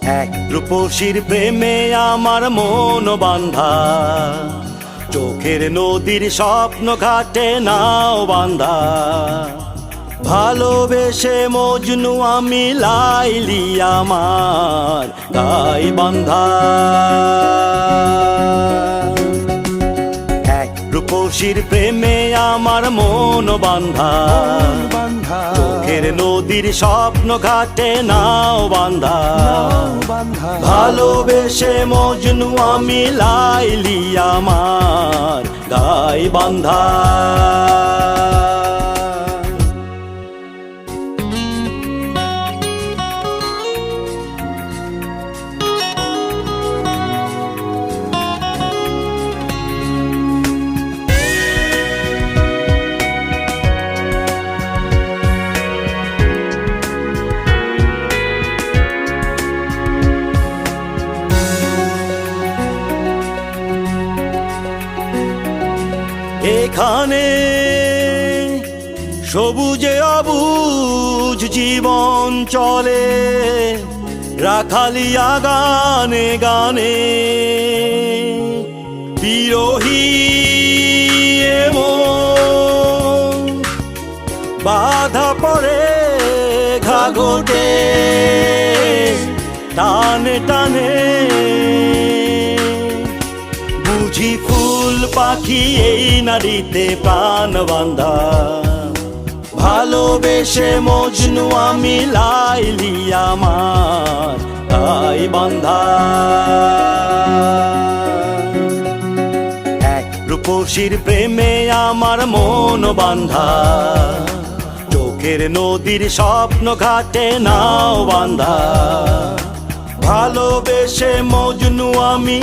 এক রূপসীর প্রেমে আমার মন বান্ধা, চোখের নদীর স্বপ্ন ঘাটে নাও বান্ধা। ভালোবেসে মজনু আমি, লাইলি আমার গাই বান্ধা। এক রূপসীর প্রেমে আমার মন বান্ধা, চোখের নদীর স্বপ্ন ঘাটে নাও বান্ধা। ভালোবেসে মজনু আমি, লাইলি আমার গাই বান্ধা। এখানে সবুজে অবুজ জীবন চলে, রাখালিয়া গানে গানে। বিরহী মন বাধা পড়ে ঘাঘটে, টানে টানে বুঝি ফুল পাখি এই নারীতে প্রাণ বান্ধা। ভালোবেসে মজনু আমি, লাইলি আমার গাই বান্ধা। এক রূপসীর প্রেমে আমার মন বান্ধা, চোখের নদীর স্বপ্ন ঘাটে নাও বান্ধা। ভালোবেসে মজনু আমি,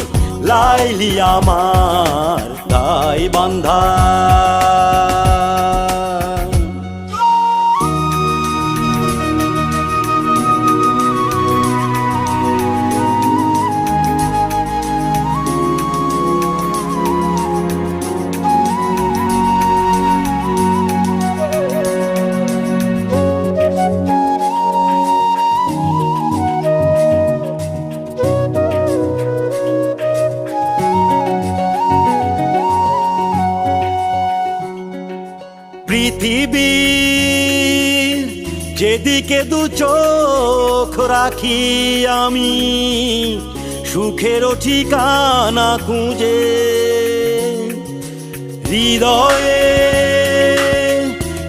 লাইলি আমার গাই বান্ধা। পৃথিবীর যেদিকে দু চোখ রাখি আমি, সুখের ঠিকানা খুঁজে। হৃদয়ে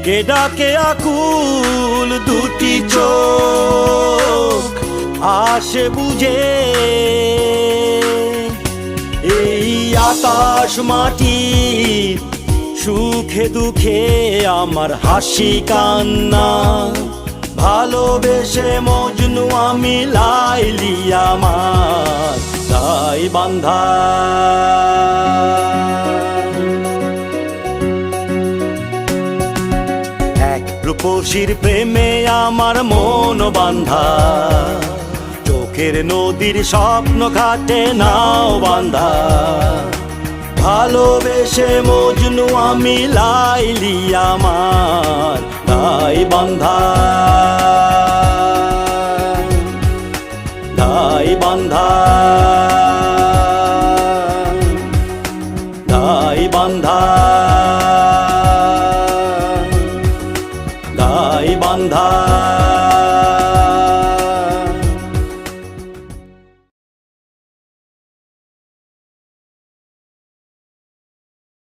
কে ডাকে আকুল দুটি চোখ, আসে বুঝে এই আকাশ মাটির সুখে দুঃখে আমার হাসি কান্না। ভালোবেসে মজনু আমি, লাইলি আমার গাই বান্ধা। এক রূপসীর প্রেমে আমার মন বান্ধা, চোখের নদীর স্বপ্ন ঘাটে নাও বান্ধা। ভালোবেসে মজনু আমি, লাইলি আমার গাই বান্ধা। গাই বান্ধা, গাই বান্ধা, গাই বান্ধা।